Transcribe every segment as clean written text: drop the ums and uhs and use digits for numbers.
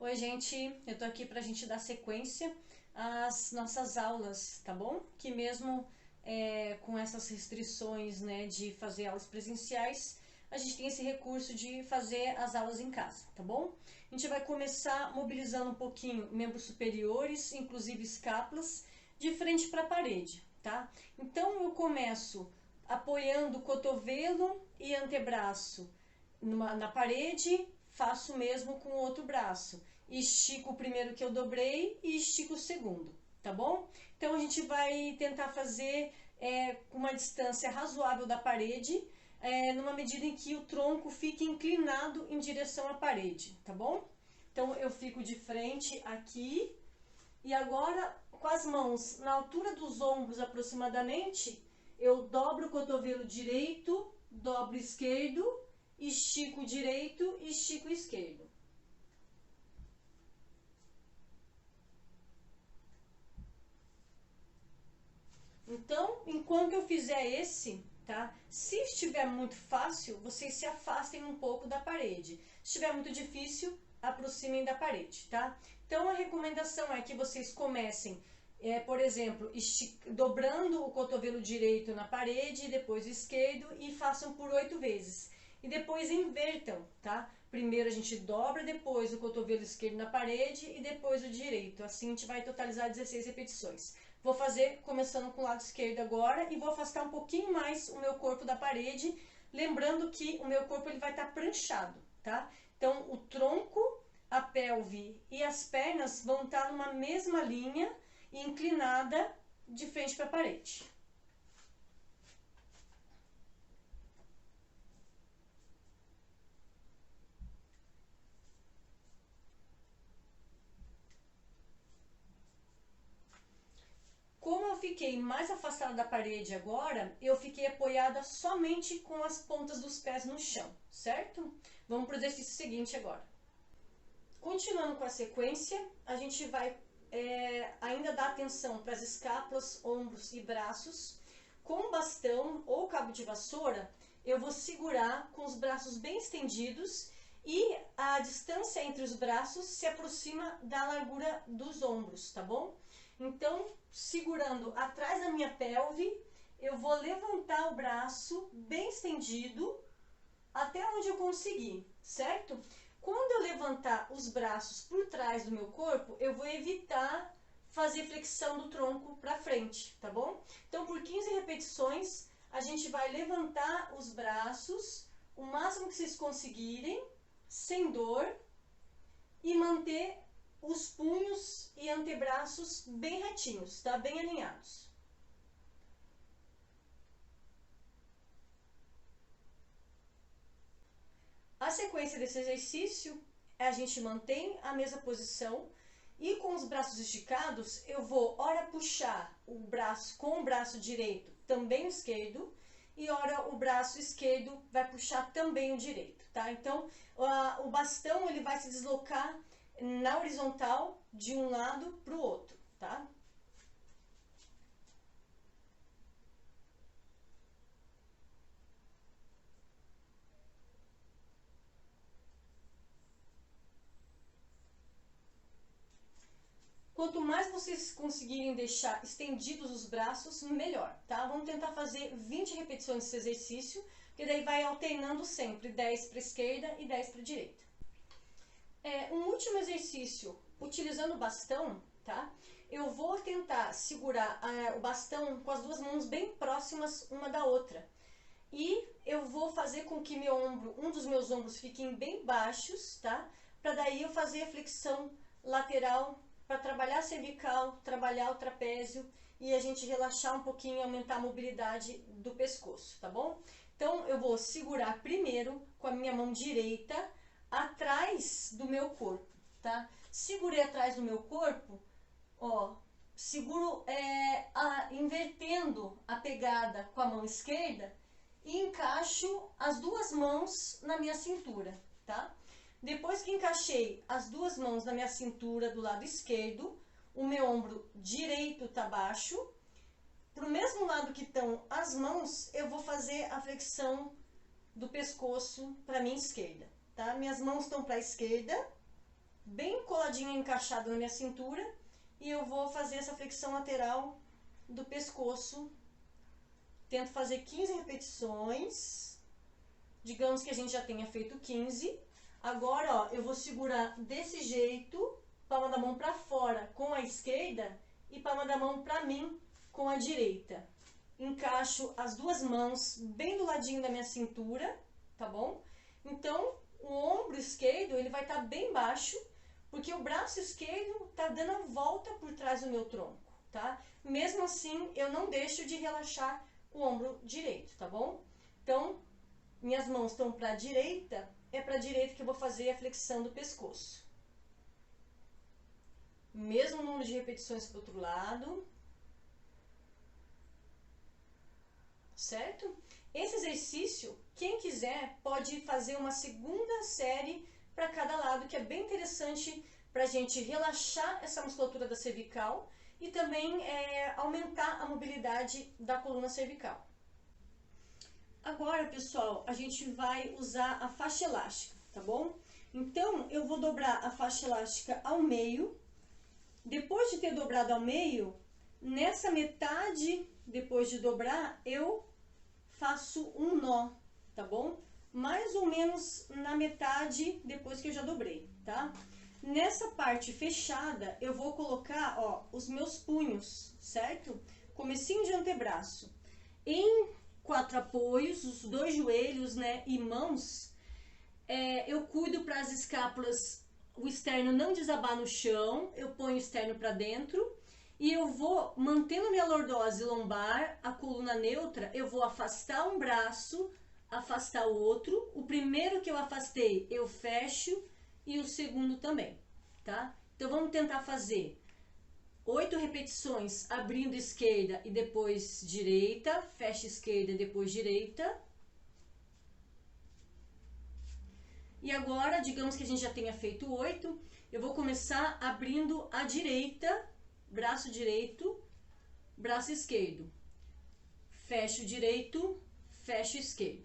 Oi, gente, eu tô aqui pra gente dar sequência às nossas aulas, tá bom? Que mesmo com essas restrições, né, de fazer aulas presenciais, a gente tem esse recurso de fazer as aulas em casa, tá bom? A gente vai começar mobilizando um pouquinho membros superiores, inclusive escápulas, de frente para a parede, tá? Então eu começo apoiando o cotovelo e antebraço na parede, faço o mesmo com o outro braço. Estico o primeiro que eu dobrei e estico o segundo, tá bom? Então a gente vai tentar fazer com uma distância razoável da parede, numa medida em que o tronco fique inclinado em direção à parede, tá bom? Então eu fico de frente aqui e agora com as mãos na altura dos ombros aproximadamente, eu dobro o cotovelo direito, dobro o esquerdo, estico o direito e estico o esquerdo. Então, enquanto eu fizer esse, tá? Se estiver muito fácil, vocês se afastem um pouco da parede. Se estiver muito difícil, aproximem da parede, tá? Então, a recomendação é que vocês comecem, por exemplo, dobrando o cotovelo direito na parede, depois o esquerdo e façam por 8 vezes. E depois invertam, tá? Primeiro a gente dobra, depois o cotovelo esquerdo na parede e depois o direito. Assim a gente vai totalizar 16 repetições. Vou fazer começando com o lado esquerdo agora e vou afastar um pouquinho mais o meu corpo da parede, lembrando que o meu corpo ele vai estar pranchado, tá? Então o tronco, a pelve e as pernas vão estar numa mesma linha e inclinada de frente para a parede. Como eu fiquei mais afastada da parede agora, eu fiquei apoiada somente com as pontas dos pés no chão, certo? Vamos para o exercício seguinte agora. Continuando com a sequência, a gente vai ainda dar atenção para as escápulas, ombros e braços. Com o bastão ou cabo de vassoura, eu vou segurar com os braços bem estendidos e a distância entre os braços se aproxima da largura dos ombros, tá bom? Então, segurando atrás da minha pelve, eu vou levantar o braço bem estendido até onde eu conseguir, certo? Quando eu levantar os braços por trás do meu corpo, eu vou evitar fazer flexão do tronco para frente, tá bom? Então, por 15 repetições, a gente vai levantar os braços o máximo que vocês conseguirem, sem dor, e manter os punhos e antebraços bem retinhos, tá? Bem alinhados. A sequência desse exercício, a gente mantém a mesma posição e com os braços esticados, eu vou ora puxar o braço com o braço direito, também o esquerdo, e ora o braço esquerdo vai puxar também o direito, tá? Então, o bastão ele vai se deslocar na horizontal de um lado para o outro, tá? Quanto mais vocês conseguirem deixar estendidos os braços, melhor, tá? Vamos tentar fazer 20 repetições desse exercício, que daí vai alternando sempre 10 para a esquerda e 10 para a direita. Um último exercício, utilizando o bastão, tá? Eu vou tentar segurar o bastão com as duas mãos bem próximas uma da outra. E eu vou fazer com que um dos meus ombros fiquem bem baixos, tá? Para daí eu fazer a flexão lateral para trabalhar a cervical, trabalhar o trapézio e a gente relaxar um pouquinho e aumentar a mobilidade do pescoço, tá bom? Então eu vou segurar primeiro com a minha mão direita atrás do meu corpo, tá? Segurei atrás do meu corpo, ó, seguro invertendo a pegada com a mão esquerda e encaixo as duas mãos na minha cintura, tá? Depois que encaixei as duas mãos na minha cintura do lado esquerdo, o meu ombro direito tá baixo. Pro mesmo lado que estão as mãos, eu vou fazer a flexão do pescoço para minha esquerda, tá? Minhas mãos estão para a esquerda bem coladinha, encaixada na minha cintura. E eu vou fazer essa flexão lateral do pescoço. Tento fazer 15 repetições. Digamos que a gente já tenha feito 15. Agora, ó, eu vou segurar desse jeito, palma da mão para fora com a esquerda e palma da mão para mim com a direita. Encaixo as duas mãos bem do ladinho da minha cintura, tá bom? Então, o ombro esquerdo, ele vai estar bem baixo, porque o braço esquerdo tá dando a volta por trás do meu tronco, tá? Mesmo assim, eu não deixo de relaxar o ombro direito, tá bom? Então, minhas mãos estão para a direita, é para a direita que eu vou fazer a flexão do pescoço. Mesmo número de repetições para o outro lado. Certo? Esse exercício, quem quiser, pode fazer uma segunda série para cada lado, que é bem interessante para a gente relaxar essa musculatura da cervical e também aumentar a mobilidade da coluna cervical. Agora, pessoal, a gente vai usar a faixa elástica, tá bom? Então, eu vou dobrar a faixa elástica ao meio. Depois de ter dobrado ao meio, nessa metade, depois de dobrar, eu faço um nó, tá bom? Mais ou menos na metade depois que eu já dobrei, tá? Nessa parte fechada, eu vou colocar, ó, os meus punhos, certo? Comecinho de antebraço. Em 4 apoios, os 2 joelhos, né, e mãos, eu cuido para as escápulas, o externo não desabar no chão, eu ponho o externo para dentro. E eu vou, mantendo minha lordose lombar, a coluna neutra, eu vou afastar um braço, afastar o outro. O primeiro que eu afastei, eu fecho e o segundo também, tá? Então, vamos tentar fazer 8 repetições, abrindo esquerda e depois direita. Fecha esquerda e depois direita. E agora, digamos que a gente já tenha feito 8, eu vou começar abrindo a direita, braço direito, braço esquerdo. Fecho direito, fecho esquerdo.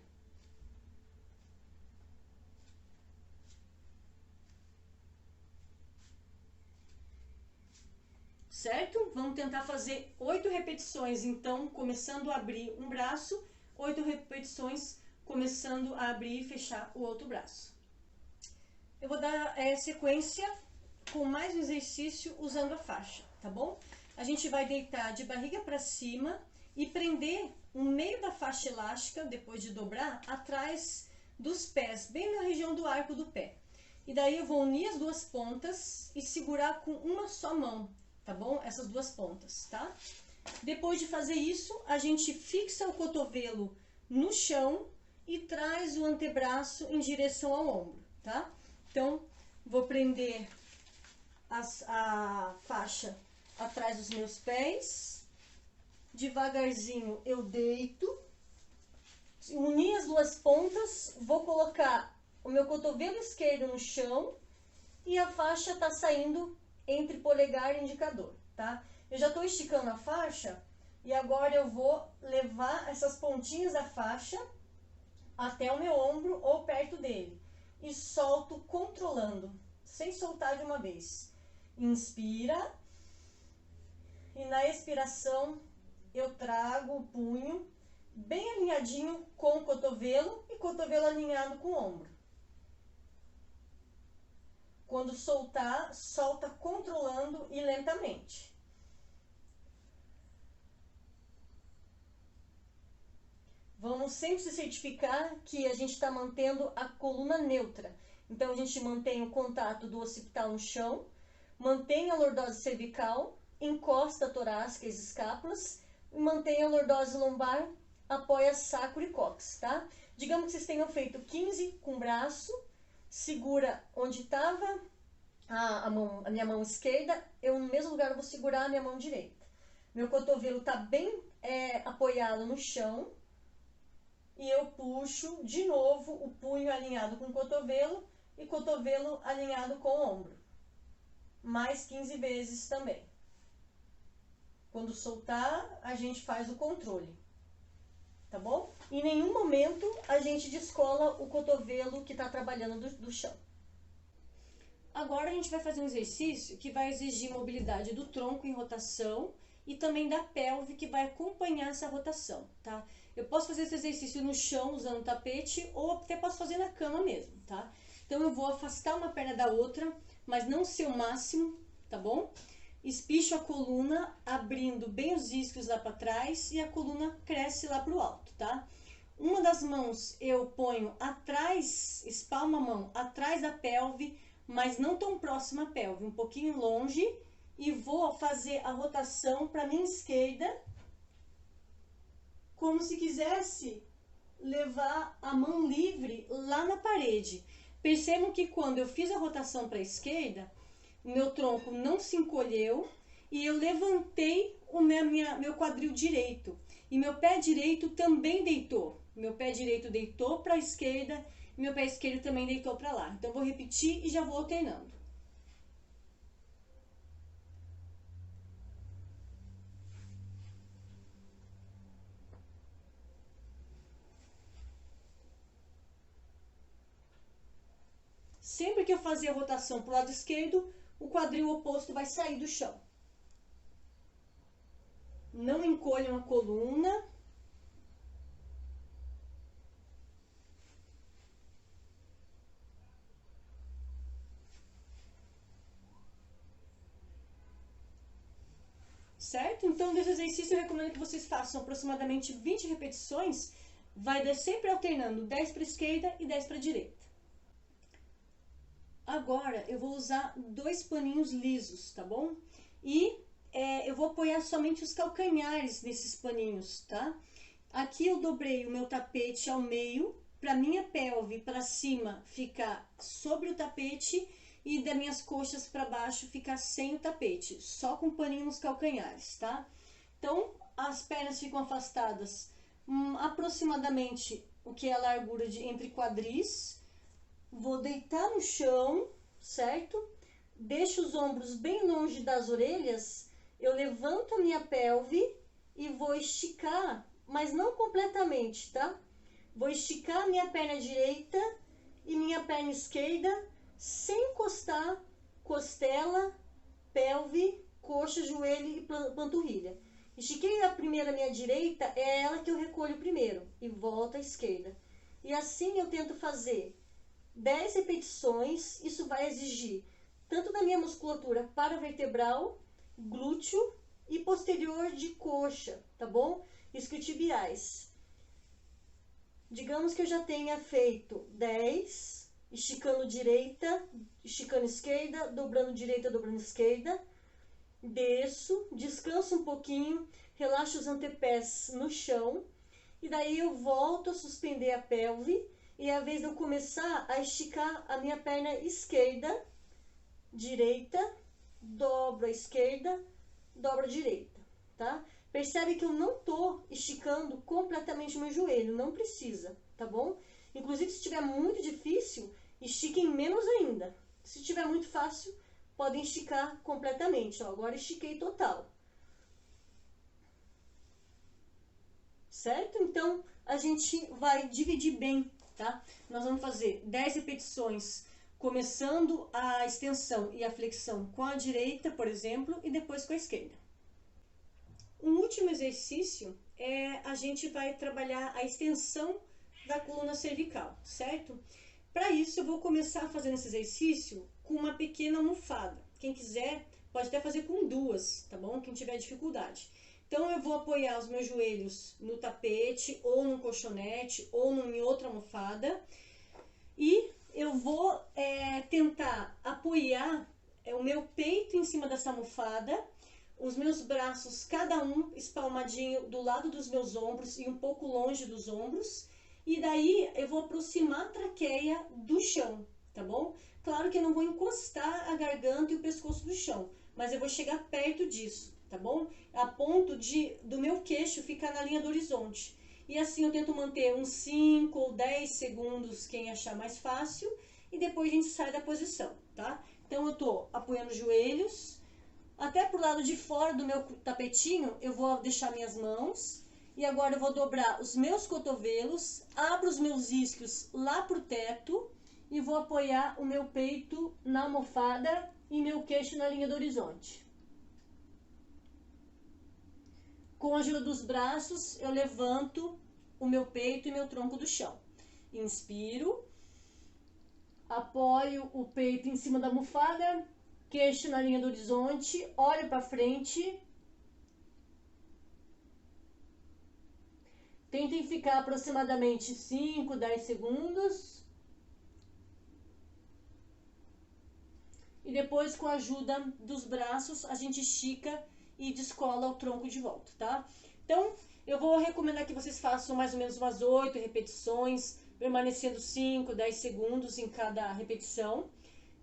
Certo? Vamos tentar fazer 8 repetições, então, começando a abrir um braço, 8 repetições, começando a abrir e fechar o outro braço. Eu vou dar sequência com mais um exercício usando a faixa, tá bom? A gente vai deitar de barriga para cima e prender o meio da faixa elástica, depois de dobrar, atrás dos pés, bem na região do arco do pé. E daí eu vou unir as duas pontas e segurar com uma só mão, tá bom? Essas duas pontas, tá? Depois de fazer isso, a gente fixa o cotovelo no chão e traz o antebraço em direção ao ombro, tá? Então, vou prender a faixa atrás dos meus pés, devagarzinho eu deito, uni as duas pontas, vou colocar o meu cotovelo esquerdo no chão e a faixa tá saindo entre polegar e indicador, tá? Eu já tô esticando a faixa e agora eu vou levar essas pontinhas da faixa até o meu ombro ou perto dele e solto controlando, sem soltar de uma vez. Inspira e na expiração eu trago o punho bem alinhadinho com o cotovelo e cotovelo alinhado com o ombro. Quando soltar, solta controlando e lentamente. Vamos sempre se certificar que a gente está mantendo a coluna neutra. Então, a gente mantém o contato do occipital no chão, mantém a lordose cervical, encosta a torácica e as escápulas, e mantém a lordose lombar, apoia sacro e cóccix, tá? Digamos que vocês tenham feito 15 com o braço, segura onde estava a minha mão esquerda, eu no mesmo lugar eu vou segurar a minha mão direita. Meu cotovelo está bem apoiado no chão, e eu puxo de novo o punho alinhado com o cotovelo e cotovelo alinhado com o ombro. Mais 15 vezes também. Quando soltar, a gente faz o controle, tá bom? Em nenhum momento a gente descola o cotovelo que está trabalhando do chão. Agora a gente vai fazer um exercício que vai exigir mobilidade do tronco em rotação e também da pelve que vai acompanhar essa rotação, tá? Eu posso fazer esse exercício no chão usando tapete ou até posso fazer na cama mesmo, tá? Então eu vou afastar uma perna da outra, mas não ser o máximo, tá bom? Espicho a coluna, abrindo bem os isquios lá para trás e a coluna cresce lá para o alto, tá? Uma das mãos eu ponho atrás, espalmo a mão atrás da pelve, mas não tão próxima à pelve, um pouquinho longe, e vou fazer a rotação para minha esquerda, como se quisesse levar a mão livre lá na parede. Percebam que quando eu fiz a rotação para a esquerda, o meu tronco não se encolheu e eu levantei o meu quadril direito. E meu pé direito também deitou. Meu pé direito deitou para a esquerda e meu pé esquerdo também deitou para lá. Então, vou repetir e já vou alternando. Sempre que eu fazer a rotação para o lado esquerdo, o quadril oposto vai sair do chão. Não encolham a coluna. Certo? Então, desse exercício eu recomendo que vocês façam aproximadamente 20 repetições. Vai dar sempre alternando 10 para a esquerda e 10 para a direita. Agora eu vou usar 2 paninhos lisos, tá bom? E eu vou apoiar somente os calcanhares nesses paninhos, tá? Aqui eu dobrei o meu tapete ao meio, para minha pelve para cima ficar sobre o tapete e das minhas coxas para baixo ficar sem o tapete, só com paninho nos calcanhares, tá? Então, as pernas ficam afastadas aproximadamente o que é a largura entre quadris. Vou deitar no chão, certo? Deixo os ombros bem longe das orelhas, eu levanto a minha pelve e vou esticar, mas não completamente, tá? Vou esticar minha perna direita e minha perna esquerda, sem encostar costela, pelve, coxa, joelho e panturrilha. Estiquei a primeira minha direita, é ela que eu recolho primeiro e volto à esquerda. E assim eu tento fazer 10 repetições. Isso vai exigir tanto da minha musculatura paravertebral, glúteo e posterior de coxa, tá bom? Isquiotibiais. Digamos que eu já tenha feito 10, esticando direita, esticando esquerda, dobrando direita, dobrando esquerda. Desço, descanso um pouquinho, relaxo os antepés no chão. E daí eu volto a suspender a pelve. E é a vez de eu começar a esticar a minha perna esquerda, direita, dobro a esquerda, dobro a direita, tá? Percebe que eu não tô esticando completamente o meu joelho, não precisa, tá bom? Inclusive, se estiver muito difícil, estiquem menos ainda. Se estiver muito fácil, podem esticar completamente. Ó, agora estiquei total. Certo? Então, a gente vai dividir bem, tá? Nós vamos fazer 10 repetições, começando a extensão e a flexão com a direita, por exemplo, e depois com a esquerda. Um último exercício a gente vai trabalhar a extensão da coluna cervical, certo? Para isso, eu vou começar fazendo esse exercício com uma pequena almofada. Quem quiser, pode até fazer com 2, tá bom? Quem tiver dificuldade. Então, eu vou apoiar os meus joelhos no tapete, ou no colchonete, ou em outra almofada. E eu vou tentar apoiar o meu peito em cima dessa almofada, os meus braços, cada um espalmadinho do lado dos meus ombros e um pouco longe dos ombros. E daí eu vou aproximar a traqueia do chão, tá bom? Claro que eu não vou encostar a garganta e o pescoço do chão, mas eu vou chegar perto disso, tá bom? A ponto do meu queixo ficar na linha do horizonte. E assim eu tento manter uns 5 ou 10 segundos, quem achar mais fácil, e depois a gente sai da posição, tá? Então eu tô apoiando os joelhos, até pro lado de fora do meu tapetinho eu vou deixar minhas mãos. E agora eu vou dobrar os meus cotovelos, abro os meus isquios lá pro teto e vou apoiar o meu peito na almofada e meu queixo na linha do horizonte. Com a ajuda dos braços, eu levanto o meu peito e meu tronco do chão. Inspiro, apoio o peito em cima da almofada, queixo na linha do horizonte, olho para frente. Tentem ficar aproximadamente 5, 10 segundos. E depois, com a ajuda dos braços, a gente estica e descola o tronco de volta, tá? Então, eu vou recomendar que vocês façam mais ou menos umas 8 repetições, permanecendo 5, 10 segundos em cada repetição.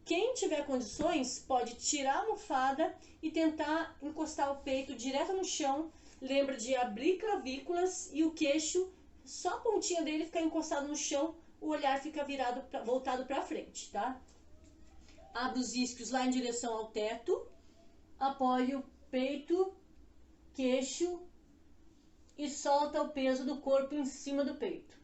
Quem tiver condições, pode tirar a almofada e tentar encostar o peito direto no chão. Lembra de abrir clavículas e o queixo, só a pontinha dele ficar encostado no chão, o olhar fica virado, voltado para frente, tá? Abre os isquios lá em direção ao teto, apoia o peito, queixo e solta o peso do corpo em cima do peito.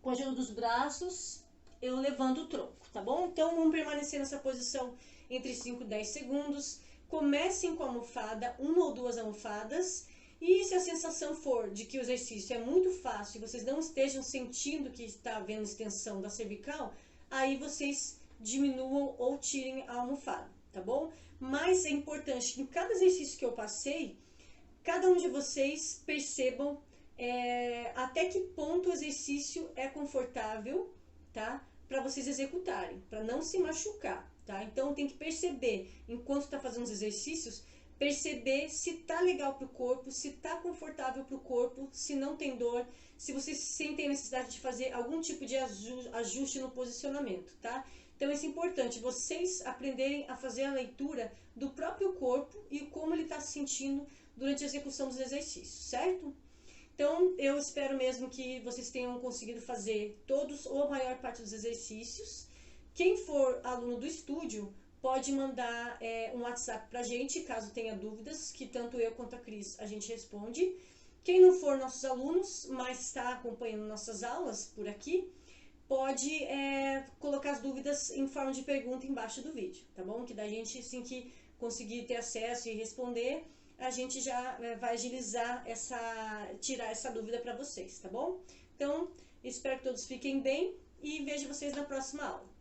Com a ajuda dos braços, eu levanto o tronco, tá bom? Então, vamos permanecer nessa posição entre 5 e 10 segundos. Comecem com a almofada, 1 ou 2 almofadas. E se a sensação for de que o exercício é muito fácil e vocês não estejam sentindo que está havendo extensão da cervical, aí vocês diminuam ou tirem a almofada, tá bom? Mas é importante que em cada exercício que eu passei, cada um de vocês percebam até que ponto o exercício é confortável, tá? Para vocês executarem, para não se machucar, tá? Então tem que perceber, enquanto está fazendo os exercícios, perceber se tá legal pro corpo, se tá confortável pro corpo, se não tem dor, se vocês sentem a necessidade de fazer algum tipo de ajuste no posicionamento, tá? Então isso é importante, vocês aprenderem a fazer a leitura do próprio corpo e como ele está se sentindo durante a execução dos exercícios, certo? Então, eu espero mesmo que vocês tenham conseguido fazer todos ou a maior parte dos exercícios. Quem for aluno do estúdio, pode mandar um WhatsApp pra gente, caso tenha dúvidas, que tanto eu quanto a Cris a gente responde. Quem não for nossos alunos, mas está acompanhando nossas aulas por aqui, pode colocar as dúvidas em forma de pergunta embaixo do vídeo, tá bom? Que da gente, assim que conseguir ter acesso e responder, a gente já vai agilizar tirar essa dúvida para vocês, tá bom? Então, espero que todos fiquem bem e vejo vocês na próxima aula.